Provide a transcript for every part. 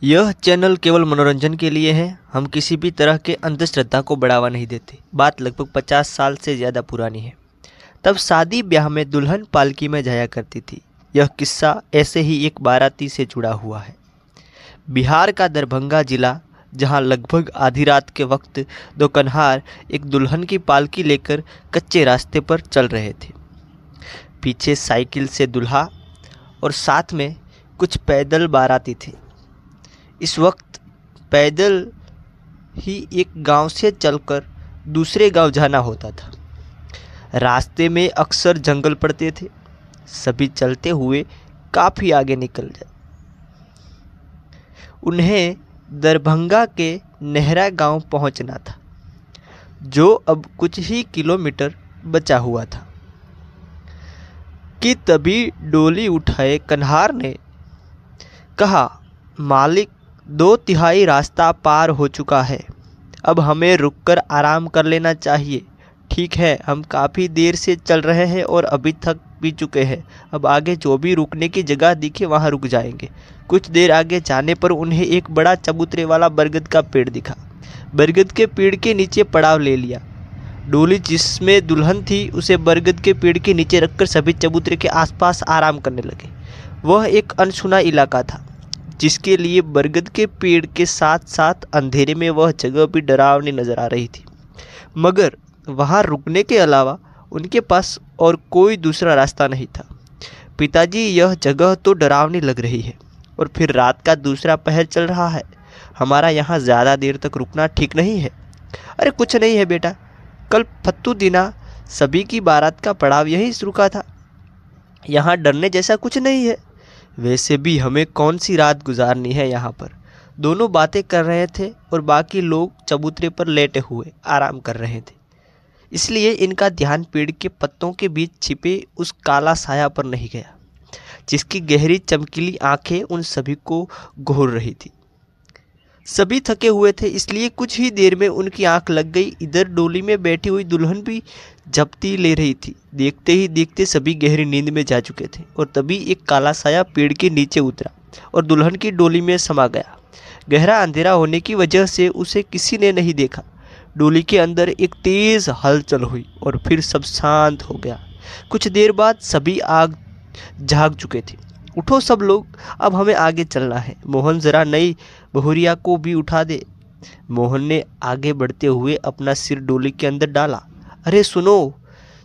यह चैनल केवल मनोरंजन के लिए है। हम किसी भी तरह के अंधश्रद्धा को बढ़ावा नहीं देते। बात लगभग 50 साल से ज़्यादा पुरानी है। तब शादी ब्याह में दुल्हन पालकी में जाया करती थी। यह किस्सा ऐसे ही एक बाराती से जुड़ा हुआ है। बिहार का दरभंगा जिला, जहां लगभग आधी रात के वक्त दो कन्हार एक दुल्हन की पालकी लेकर कच्चे रास्ते पर चल रहे थे। पीछे साइकिल से दूल्हा और साथ में कुछ पैदल बाराती थे। इस वक्त पैदल ही एक गांव से चलकर दूसरे गांव जाना होता था। रास्ते में अक्सर जंगल पड़ते थे। सभी चलते हुए काफ़ी आगे निकल जाए। उन्हें दरभंगा के नेहरा गांव पहुंचना था, जो अब कुछ ही किलोमीटर बचा हुआ था कि तभी डोली उठाए कन्हार ने कहा, मालिक, 2/3 रास्ता पार हो चुका है। अब हमें रुककर आराम कर लेना चाहिए। ठीक है, हम काफ़ी देर से चल रहे हैं और अभी थक भी चुके हैं। अब आगे जो भी रुकने की जगह दिखे वहाँ रुक जाएंगे। कुछ देर आगे जाने पर उन्हें एक बड़ा चबूतरे वाला बरगद का पेड़ दिखा। बरगद के पेड़ के नीचे पड़ाव ले लिया। डोली जिसमें दुल्हन थी उसे बरगद के पेड़ के नीचे रखकर सभी चबूतरे के आसपास आराम करने लगे। वह एक अनसुना इलाका था, जिसके लिए बरगद के पेड़ के साथ साथ अंधेरे में वह जगह भी डरावनी नजर आ रही थी। मगर वहां रुकने के अलावा उनके पास और कोई दूसरा रास्ता नहीं था। पिताजी, यह जगह तो डरावनी लग रही है और फिर रात का दूसरा पहर चल रहा है। हमारा यहाँ ज़्यादा देर तक रुकना ठीक नहीं है। अरे कुछ नहीं है बेटा, कल फत्तू दिना सभी की बारात का पड़ाव यहीं रुका था। यहाँ डरने जैसा कुछ नहीं है। वैसे भी हमें कौन सी रात गुजारनी है यहाँ पर। दोनों बातें कर रहे थे और बाकी लोग चबूतरे पर लेटे हुए आराम कर रहे थे, इसलिए इनका ध्यान पेड़ के पत्तों के बीच छिपे उस काला साया पर नहीं गया, जिसकी गहरी चमकीली आंखें उन सभी को घूर रही थी। सभी थके हुए थे, इसलिए कुछ ही देर में उनकी आंख लग गई। इधर डोली में बैठी हुई दुल्हन भी झपटी ले रही थी। देखते ही देखते सभी गहरी नींद में जा चुके थे और तभी एक काला साया पेड़ के नीचे उतरा और दुल्हन की डोली में समा गया। गहरा अंधेरा होने की वजह से उसे किसी ने नहीं देखा। डोली के अंदर एक तेज हलचल हुई और फिर सब शांत हो गया। कुछ देर बाद सभी आग जाग चुके थे। उठो सब लोग, अब हमें आगे चलना है। मोहन, जरा नई बहुरिया को भी उठा दे। मोहन ने आगे बढ़ते हुए अपना सिर डोली के अंदर डाला। अरे सुनो,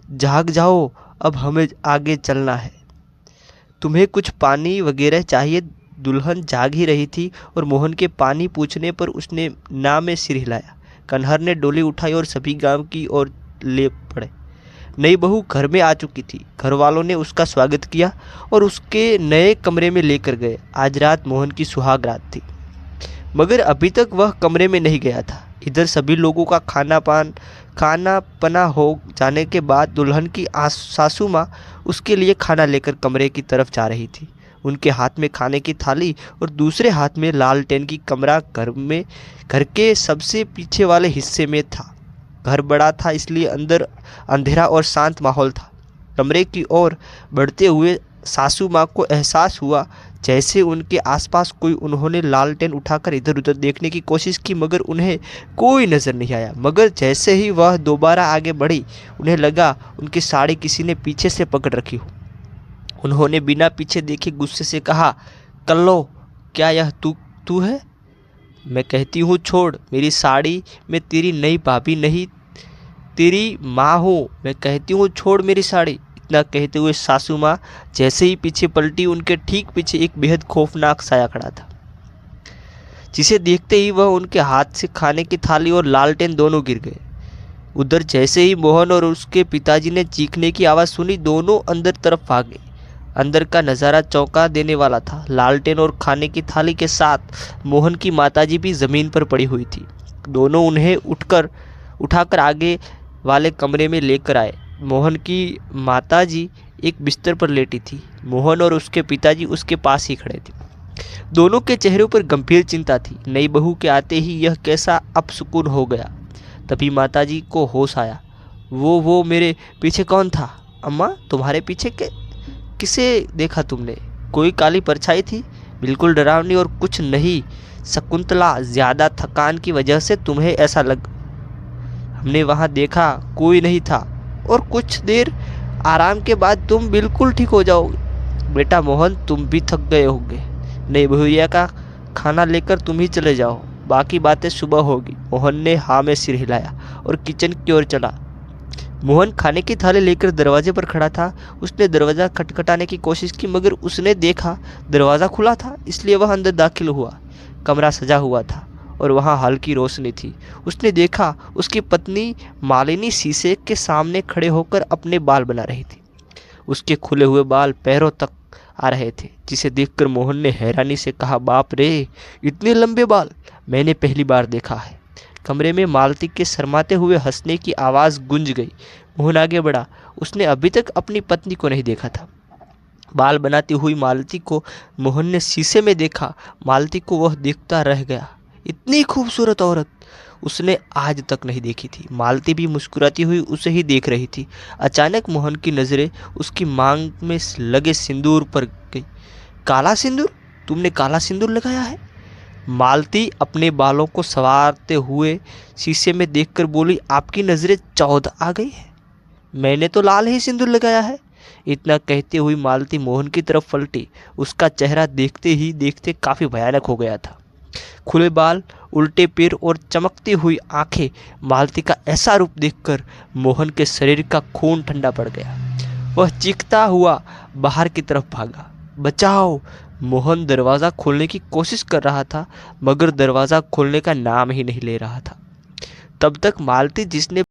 जाग जाओ, अब हमें आगे चलना है। तुम्हें कुछ पानी वगैरह चाहिए? दुल्हन जाग ही रही थी और मोहन के पानी पूछने पर उसने ना में सिर हिलाया। कन्हर ने डोली उठाई और सभी गांव की ओर ले पड़े। नई बहू घर में आ चुकी थी। घर वालों ने उसका स्वागत किया और उसके नए कमरे में लेकर गए। आज रात मोहन की सुहाग रात थी, मगर अभी तक वह कमरे में नहीं गया था। इधर सभी लोगों का खाना पना हो जाने के बाद दुल्हन की सासू माँ उसके लिए खाना लेकर कमरे की तरफ जा रही थी। उनके हाथ में खाने की थाली और दूसरे हाथ में लालटेन की। कमरा घर के सबसे पीछे वाले हिस्से में था। घर बड़ा था, इसलिए अंदर अंधेरा और शांत माहौल था। कमरे की ओर बढ़ते हुए सासू माँ को एहसास हुआ जैसे उनके आसपास कोई। उन्होंने लालटेन उठाकर इधर उधर देखने की कोशिश की, मगर उन्हें कोई नज़र नहीं आया। मगर जैसे ही वह दोबारा आगे बढ़ी, उन्हें लगा उनकी साड़ी किसी ने पीछे से पकड़ रखी हो। उन्होंने बिना पीछे देखे गुस्से से कहा, कल्लो, क्या यह तू है? मैं कहती हूँ छोड़। मेरी साड़ी में तेरी नई भाभी नहीं, तेरी माँ हूँ। मैं कहती हूँ छोड़ मेरी साड़ी। इतना कहते हुए सासू माँ जैसे ही पीछे पलटी, उनके ठीक पीछे एक बेहद खौफनाक साया खड़ा था, जिसे देखते ही वह उनके हाथ से खाने की थाली और लालटेन दोनों गिर गए। उधर जैसे ही मोहन और उसके पिताजी ने चीखने की आवाज़ सुनी, दोनों अंदर तरफ भागे। अंदर का नज़ारा चौंका देने वाला था। लालटेन और खाने की थाली के साथ मोहन की माताजी भी ज़मीन पर पड़ी हुई थी। दोनों उन्हें उठाकर आगे वाले कमरे में लेकर आए। मोहन की माताजी एक बिस्तर पर लेटी थी। मोहन और उसके पिताजी उसके पास ही खड़े थे। दोनों के चेहरों पर गंभीर चिंता थी। नई बहू के आते ही यह कैसा अपसुकून हो गया। तभी माताजी को होश आया। वो मेरे पीछे कौन था? अम्मा, तुम्हारे पीछे किसे देखा तुमने? कोई काली परछाई थी? बिल्कुल डरावनी और कुछ नहीं शकुंतला, ज्यादा थकान की वजह से तुम्हें ऐसा लग। हमने वहां देखा कोई नहीं था और कुछ देर आराम के बाद तुम बिल्कुल ठीक हो जाओगे। बेटा मोहन, तुम भी थक गए होंगे। नहीं भैया का खाना लेकर तुम ही चले जाओ, बाकी बातें सुबह होगी। मोहन ने हाँ में सिर हिलाया और किचन की ओर चला। मोहन खाने की थाली लेकर दरवाजे पर खड़ा था। उसने दरवाज़ा खटखटाने की कोशिश की मगर उसने देखा दरवाज़ा खुला था, इसलिए वह अंदर दाखिल हुआ। कमरा सजा हुआ था और वहाँ हल्की रोशनी थी। उसने देखा उसकी पत्नी मालिनी शीशे के सामने खड़े होकर अपने बाल बना रही थी। उसके खुले हुए बाल पैरों तक आ रहे थे, जिसे देखकर मोहन ने हैरानी से कहा, बाप रे, इतने लंबे बाल मैंने पहली बार देखा है। कमरे में मालती के शर्माते हुए हंसने की आवाज़ गूंज गई। मोहन आगे बढ़ा। उसने अभी तक अपनी पत्नी को नहीं देखा था। बाल बनाती हुई मालती को मोहन ने शीशे में देखा। मालती को वह देखता रह गया। इतनी खूबसूरत औरत उसने आज तक नहीं देखी थी। मालती भी मुस्कुराती हुई उसे ही देख रही थी। अचानक मोहन की नज़रें उसकी मांग में लगे सिंदूर पर गई। काला सिंदूर? तुमने काला सिंदूर लगाया है? मालती अपने बालों को संवारते हुए शीशे में देखकर बोली, आपकी नज़रें 14 आ गई है। मैंने तो लाल ही सिंदूर लगाया है। इतना कहते हुई मालती मोहन की तरफ पलटी। उसका चेहरा देखते ही देखते काफ़ी भयानक हो गया था। खुले बाल, उल्टे पैर और चमकती हुई आंखें। मालती का ऐसा रूप देखकर मोहन के शरीर का खून ठंडा पड़ गया। वह चीखता हुआ बाहर की तरफ भागा। बचाओ! मोहन दरवाज़ा खोलने की कोशिश कर रहा था मगर दरवाज़ा खोलने का नाम ही नहीं ले रहा था। तब तक मालती, जिसने